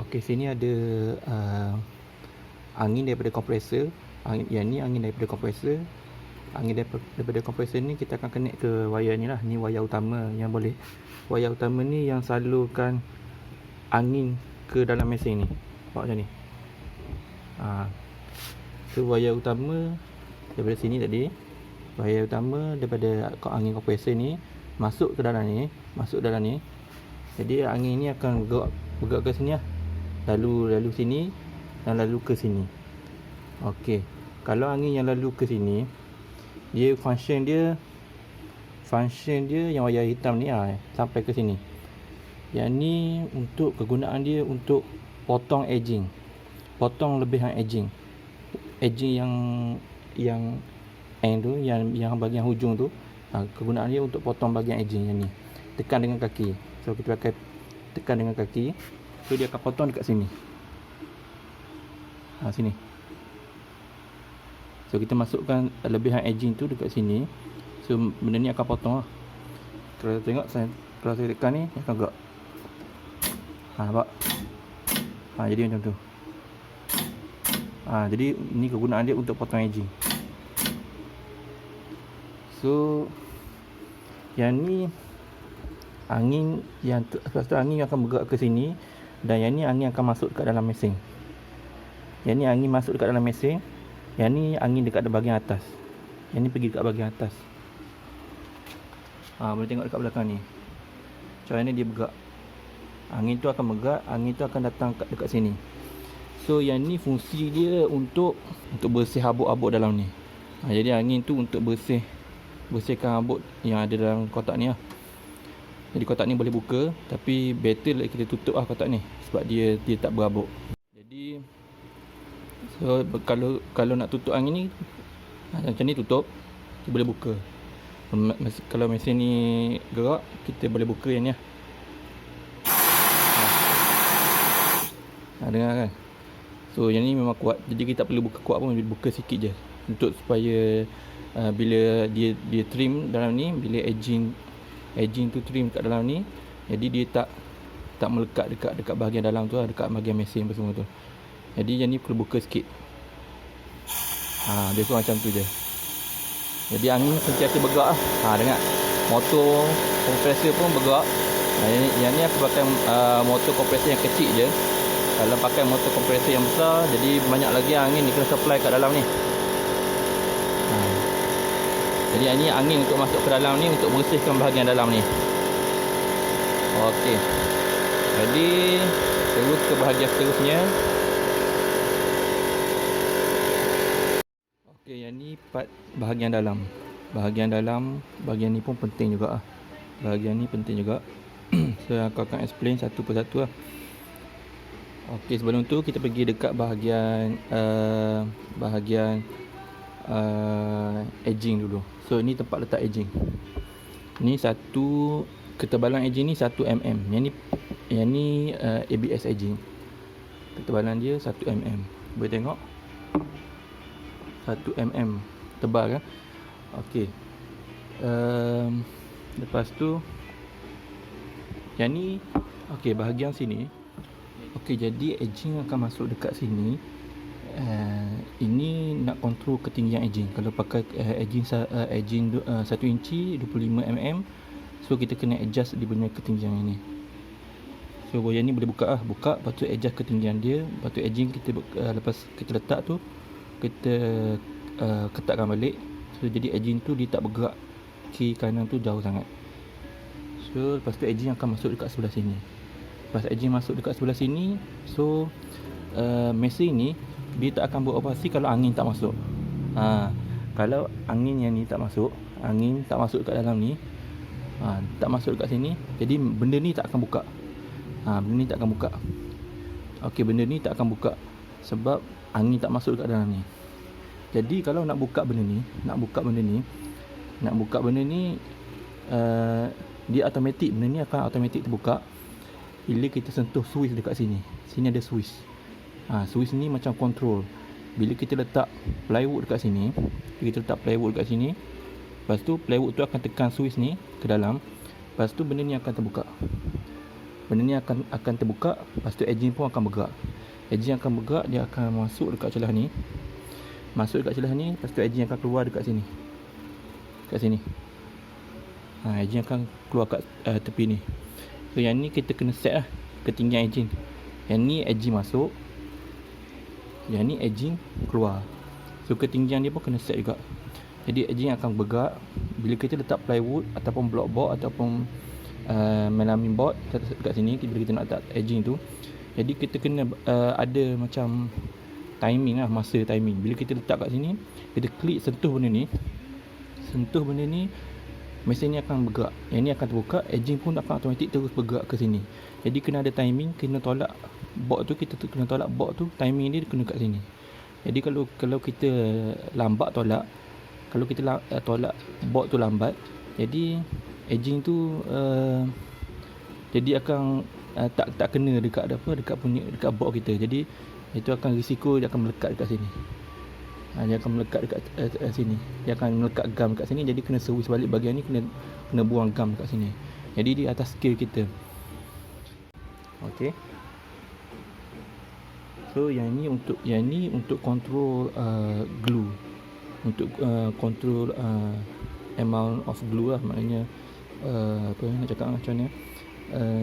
Okey, sini ada angin daripada kompresor. Yang ni angin daripada kompresor. Angin daripada kompresor ni kita akan connect ke wayar ni lah. Ni wayar utama yang boleh. Wayar utama ni yang salurkan angin ke dalam mesin ni. Nampak macam ni. So wayar utama daripada sini tadi. Wayar utama daripada angin kompresor ni masuk ke dalam ni. Jadi angin ni akan bergerak ke sini lah. Lalu sini dan lalu ke sini. Okey. Kalau angin yang lalu ke sini, dia function dia yang wayar hitam ni sampai ke sini. Yang ni untuk kegunaan dia untuk potong edging. Potong lebihan edging. Edging yang end tu, yang bahagian hujung tu, kegunaan dia untuk potong bahagian edging yang ni. Tekan dengan kaki. So kita pakai tekan dengan kaki. So dia akan potong dekat sini. Sini. So kita masukkan lebihan edging tu dekat sini. So benda ni akan potong lah. Kalau tengok kalau saya tekan ni, dia akan gerak. Nampak? Jadi macam tu. Jadi ni kegunaan dia untuk potong edging. So yang ni angin yang lepas tu angin akan bergerak ke sini, dan yang ni angin akan masuk dekat dalam mesin. Yang ni angin masuk dekat dalam mesin. Yang ni angin dekat bahagian atas. Yang ni pergi dekat bahagian atas. Boleh tengok dekat belakang ni. Macam mana dia bergerak. Angin tu akan bergerak, angin tu akan datang dekat sini. So yang ni fungsi dia untuk bersih habuk-habuk dalam ni. Jadi angin tu untuk bersihkan habuk yang ada dalam kotak ni lah. Jadi kotak ni boleh buka, tapi better kita tutup lah kotak ni sebab dia tak berhabuk. Jadi so kalau nak tutup angin ni macam ni, tutup, kita boleh buka. Kalau mesin ni gerak, kita boleh buka yang ni lah. Dengar kan? So yang ni memang kuat. Jadi kita tak perlu buka kuat pun, buka sikit je untuk supaya bila dia trim dalam ni, bila edging tu trim kat dalam ni, jadi dia tak melekat dekat bahagian dalam tu lah, dekat bahagian mesin apa semua tu. Jadi yang ni perlu buka sikit. Dia macam tu je. Jadi angin sentiasa bergerak lah. Dengar. Motor kompresor pun bergerak. Yang ni aku pakai motor kompresor yang kecil je. Kalau pakai motor kompresor yang besar, jadi banyak lagi angin ni kena supply kat dalam ni. Jadi ini angin untuk masuk ke dalam ni, untuk bersihkan bahagian dalam ni. Okey. Jadi terus ke bahagian seterusnya. Okey, yang ni part bahagian dalam. Bahagian ni pun penting juga. Bahagian ni penting juga. So aku akan explain satu persatu lah. Okey, sebelum tu kita pergi dekat bahagian edging dulu. So ni tempat letak edging. Ni satu ketebalan edging ni 1 mm. Yang ni ABS edging. Ketebalan dia 1 mm. Boleh tengok 1 mm tebal kan. Okey. Lepas tu yang ni okey, bahagian sini. Okey, jadi edging akan masuk dekat sini. Ini nak kontrol ketinggian edging. Kalau pakai edging 1 inci 25 mm, so kita kena adjust dia punya ketinggian ini. So yang ni boleh buka lepas tu adjust ketinggian dia. Lepas tu edging kita lepas kita letak tu, kita ketatkan balik. So jadi edging tu dia tak bergerak kiri kanan tu jauh sangat. So lepas tu edging akan masuk dekat sebelah sini. Lepas edging masuk dekat sebelah sini, so mesin ni dia tak akan beroperasi kalau angin tak masuk. Kalau angin yang ni tak masuk, angin tak masuk kat dalam ni, tak masuk dekat sini, jadi benda ni tak akan buka. Benda ni tak akan buka. Okey, benda ni tak akan buka sebab angin tak masuk dekat dalam ni. Jadi kalau nak buka benda ni, dia automatik, benda ni akan automatik terbuka bila kita sentuh switch dekat sini. Sini ada switch. Switch ni macam control. Bila kita letak plywood dekat sini, lepas tu plywood tu akan tekan switch ni ke dalam. Lepas tu benda ni akan terbuka. benda ni akan terbuka, lepas tu edging pun akan bergerak. Edging akan bergerak, dia akan masuk dekat celah ni. Lepas tu edging akan keluar dekat sini. Edging akan keluar kat tepi ni. So yang ni kita kena set lah ketinggian edging. Yang ni edging masuk, yang ni edging keluar. So ketinggian dia pun kena set juga. Jadi edging akan bergerak. Bila kita letak plywood ataupun block board ataupun melamine board dekat sini, bila kita nak letak edging tu, jadi kita kena ada macam timing lah, masa timing. Bila kita letak kat sini, kita klik sentuh benda ni, mesin ni akan bergerak. Yang ni akan terbuka, edging pun akan automatik terus bergerak ke sini. Jadi kena ada timing, kena tolak board tu, timing dia kena kat sini. Jadi kalau kita lambat tolak, tolak board tu lambat, jadi edging tu jadi akan tak kena dekat board kita. Jadi itu akan risiko dia akan melekat dekat sini. Dia akan melekat dekat sini. Dia akan melekat gam dekat sini. Jadi kena servis balik bahagian ni, kena buang gam dekat sini. Jadi di atas skill kita. Okey. So yang ni untuk control glue. Untuk control amount of glue lah, maknanya apa nak cakap macam ni,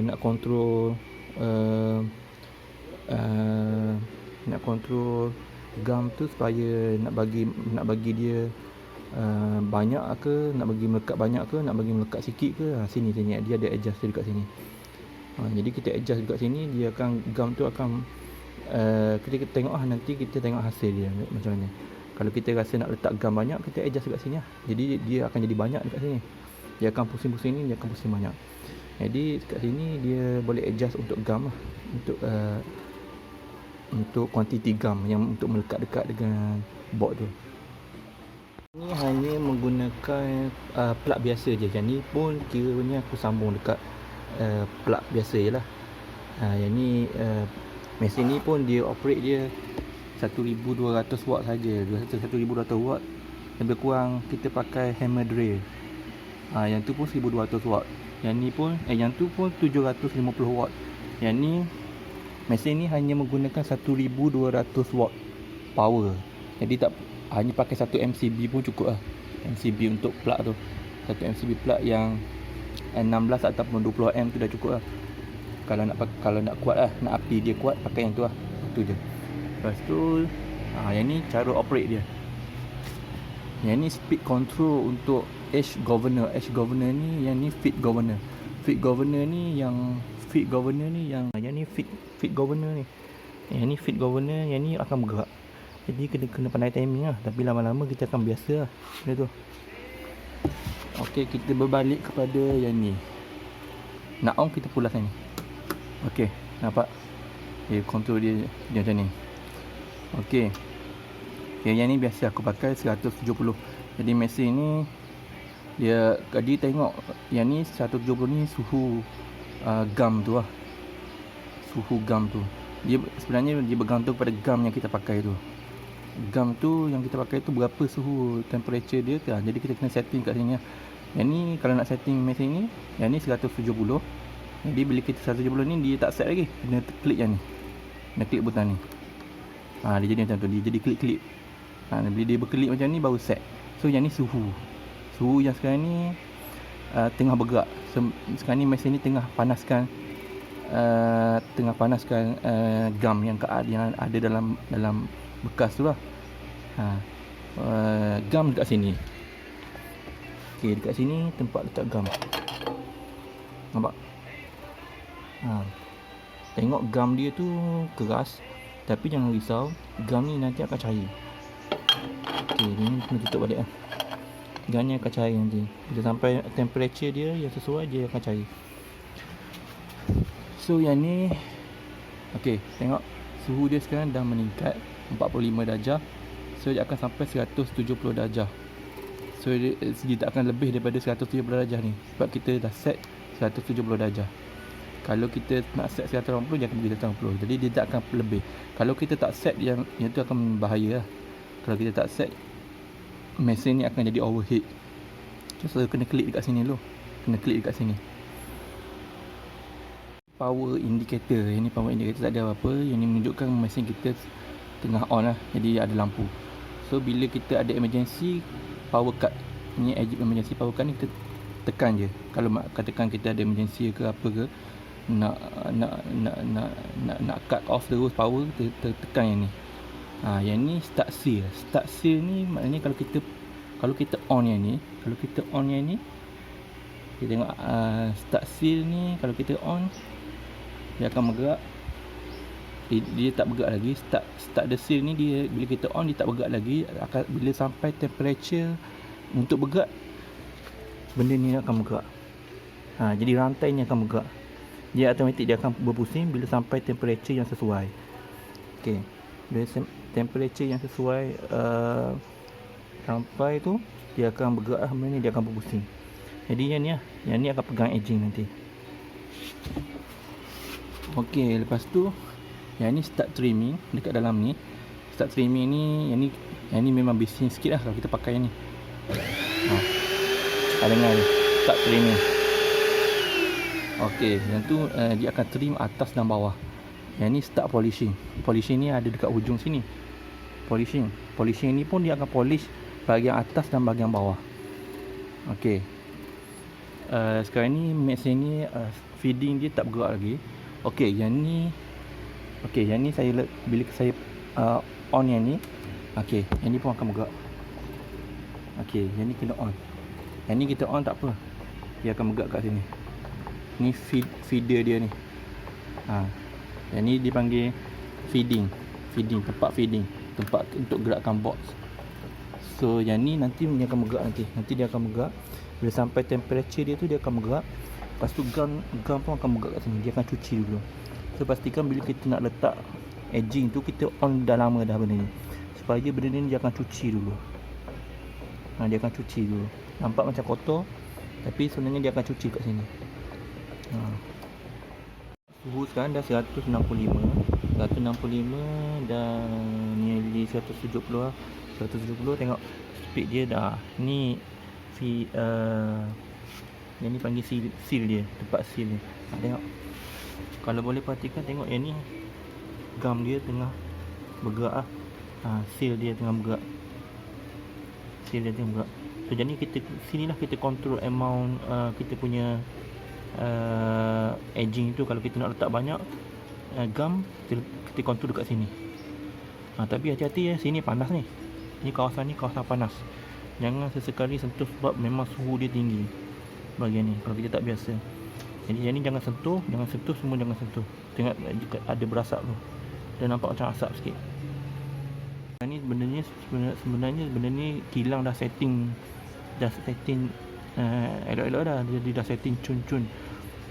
nak control gam tu supaya nak bagi dia banyak ke, nak bagi melekat banyak ke, nak bagi melekat sikit ke. Sini dia ada adjust dekat sini. Jadi kita adjust dekat sini, dia akan gam tu akan kita tengok nanti kita tengok hasil dia macam mana. Kalau kita rasa nak letak gam banyak, kita adjust dekat sini lah. Jadi dia akan jadi banyak dekat sini. Dia akan pusing-pusing ni, dia akan pusing banyak. Jadi dekat sini dia boleh adjust untuk gam lah, untuk kuantiti gam yang untuk melekat dekat dengan board tu. Ni hanya menggunakan plug biasa je. Yang ni pun kiranya aku sambung dekat plug biasa je lah. Yang ni mesin ni pun dia operate dia 1200 watt saja. 1200 watt. Lebih kurang kita pakai hammer drill. Yang tu pun 1200 watt. Yang tu pun 750 watt. Yang ni mesin ni hanya menggunakan 1200 watt power. Jadi tak hanya pakai 1 MCB pun cukup lah. MCB untuk plug tu. 1 MCB plug yang 16 ataupun 20 amp tu dah cukup lah. Kalau nak kuat lah, nak api dia kuat, pakai yang tu lah. Itu je. Lepas tu yang ni cara operate dia. Yang ni speed control untuk edge governor. Edge governor ni, yang ni feed governor. Feed governor ni yang ni feed governor ni. Yang ni feed governor, yang ni akan bergerak. Jadi kena pandai timing lah. Tapi lama-lama kita akan biasa lah benda tu. Okey, kita berbalik kepada yang ni. Nak on, kita pulas yang ni. Okey, nampak? Control dia macam ni. Okey, yang ni biasa aku pakai 170. Jadi mesin ni dia tengok yang ni 170 ni suhu gam tu lah. Suhu gam tu. Dia sebenarnya dia bergantung pada gam yang kita pakai tu. Gam tu yang kita pakai tu berapa suhu temperature dia tu. Jadi kita kena setting kat sini lah. Yang ni kalau nak setting mesin ni, yang ni 170. Jadi bila kita 170 ni dia tak set lagi. Kena klik yang ni. Kena klik butang ni. Dia jadi macam tu. Dia jadi klik-klik. Bila dia berkelip macam ni baru set. So yang ni suhu yang sekarang ni tengah bergerak. Sekarang ni mesin ni tengah panaskan gam yang ada dalam bekas tu lah. Gam dekat sini. Okey, dekat sini tempat letak gam. Nampak? Tengok gam dia tu keras, tapi jangan risau, gam ni nanti akan cair. Okey, ni kena tutup balik lah. Gam ni akan cair nanti. Bila sampai temperature dia yang sesuai, dia akan cair. So yang ni, okey, tengok suhu dia sekarang dah meningkat 45 darjah. So dia akan sampai 170 darjah. So dia tak akan lebih daripada 170 darjah ni, sebab kita dah set 170 darjah. Kalau kita nak set 180, dia akan pergi 180. Jadi dia tak akan lebih. Kalau kita tak set, yang tu akan bahaya lah. Kalau kita tak set, mesin ni akan jadi overheat. So kena klik dekat sini dulu. Kena klik dekat sini. power indicator. Yang ni power indicator, tak ada apa-apa. Yang ni menunjukkan mesin kita tengah on lah, jadi ada lampu. So bila kita ada emergency power cut, ni emergency power cut ni kita tekan je. Kalau katakan kita ada emergency ke apa ke, nak cut off terus power, kita tekan yang ni. Yang ni start seal. Start seal ni maknanya kalau kita on yang ni, kita tengok start seal ni, kalau kita on dia akan bergerak. Dia tak bergerak lagi. Start the seal ni, dia bila kita on dia tak bergerak lagi. Bila sampai temperature untuk bergerak, benda ni akan bergerak. Jadi rantai ni akan bergerak. Dia automatik dia akan berpusing bila sampai temperature yang sesuai. Okey. Bila temperature yang sesuai sampai tu, dia akan bergerak, benda ni dia akan berpusing. Jadi yang ni akan pegang edging nanti. Okey, lepas tu yang ni start trimming dekat dalam ni. Start trimming ni, yang ni memang bising sikit lah kalau kita pakai yang ni. Dengar ni, start trimming. Okey, yang tu dia akan trim atas dan bawah. Yang ni start polishing. Polishing ni ada dekat hujung sini. Polishing ni pun dia akan polish bahagian atas dan bahagian bawah. Okey. Sekarang ni mesin ni feeding dia tak bergerak lagi. Okey, yang ni bila saya on yang ni, okey, yang ni pun akan bergerak. Okey, yang ni kena on. Yang ni kita on tak apa, dia akan bergerak kat sini. Ni feeder dia ni. Yang ni dipanggil feeding, tempat feeding, tempat untuk gerakkan box. So yang ni nanti dia akan bergerak nanti dia akan bergerak. Bila sampai temperature dia tu, dia akan bergerak. Lepas tu gam pun akan bergerak kat sini. Dia akan cuci dulu. So pastikan bila kita nak letak edging tu, kita on dah lama dah benda ni, supaya benda ni dia akan cuci dulu. Dia akan cuci dulu. Nampak macam kotor, tapi sebenarnya dia akan cuci kat sini. Suhu sekarang dah 165 dan nearly 170 lah. 170, tengok speed dia dah. Ni yang ni panggil seal dia, tempat seal dia. Tengok, kalau boleh perhatikan, tengok yang ni gam dia tengah bergerak lah. Seal dia tengah bergerak. So jadi sinilah kita control amount kita punya edging tu. Kalau kita nak letak banyak gam, kita control dekat sini. Tapi hati-hati ya, sini panas ni. Ni kawasan panas. Jangan sesekali sentuh sebab memang suhu dia tinggi bahagian ni kalau kita tak biasa. Jadi yang ni jangan sentuh, semua jangan sentuh. Tengok ada berasap tu. Dia nampak macam asap sikit. Ni sebenarnya benda ni kilang dah setting elok-elok dah. Jadi dah setting cun-cun.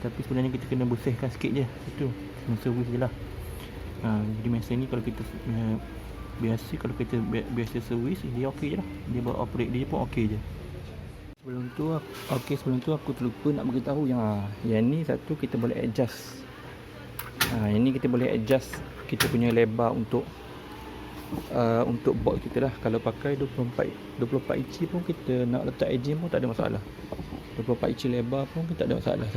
Tapi sebenarnya kita kena bersihkan sikit je. Itu kena servis je lah. Jadi mesin ni kalau kita biasa servis, dia okey je lah. Dia beroperate dia pun okey je. Sebelum tu aku terlupa nak beritahu yang ni satu kita boleh adjust. Yang ni kita boleh adjust kita punya lebar untuk box kita lah. Kalau pakai 24 inci pun, kita nak letak edging pun tak ada masalah. 24 inci lebar pun kita tak ada masalah.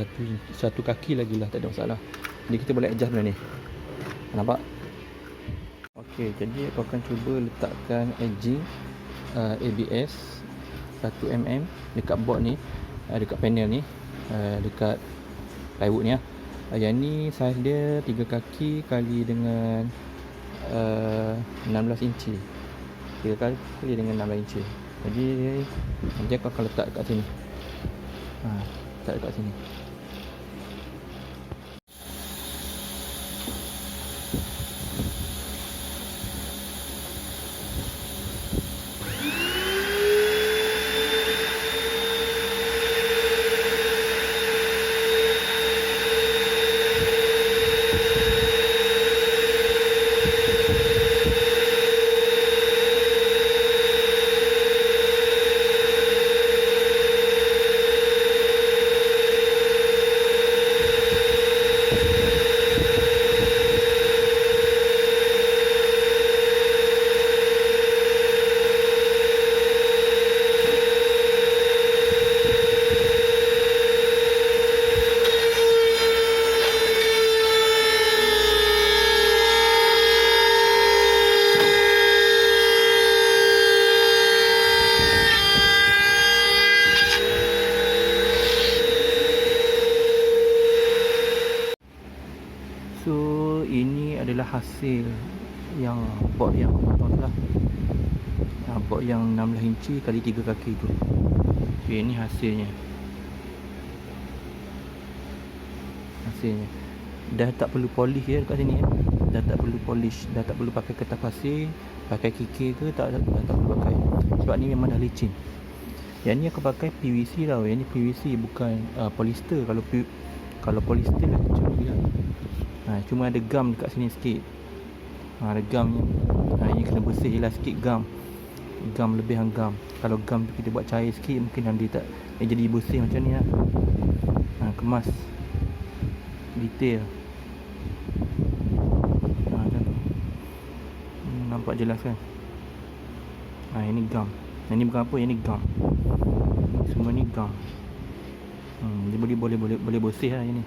Satu kaki lagi lah, tak ada masalah. Jadi kita boleh adjust benda ni. Nampak? Okey, jadi aku akan cuba letakkan edging ABS 1mm dekat board ni, dekat panel ni, dekat plywood ni lah. Yang ni saiz dia 3 kaki kali dengan 16 inci. 3 kali dengan 16 inci. Jadi nanti aku akan letak dekat sini. Letak dekat sini. adalah hasil yang box yang aku potong tu lah. Box yang 16 inci kali 3 kaki tu. Okay, ini hasilnya. Dah tak perlu polish ya dekat sini ya. Dah tak perlu polish, dah tak perlu pakai kertas pasir, pakai kikir ke tak perlu pakai. Sebab ni memang dah licin. Yang ni aku pakai PVC tau. Yang ni PVC bukan polyester. Kalau polyester lah cuma dia. Cuma ada gam dekat sini sikit. Ada gamnya. Ini kena bersih je lah sikit gam. Gam lebihan gam. Kalau gam tu kita buat cair sikit, mungkin dia tak jadi bersih macam ni lah. Kemas detail. Macam tu. Nampak jelas kan? Ini gam. Yang ni bukan apa, yang ni gam. Semua ni gam. Dia boleh bersih lah yang ni.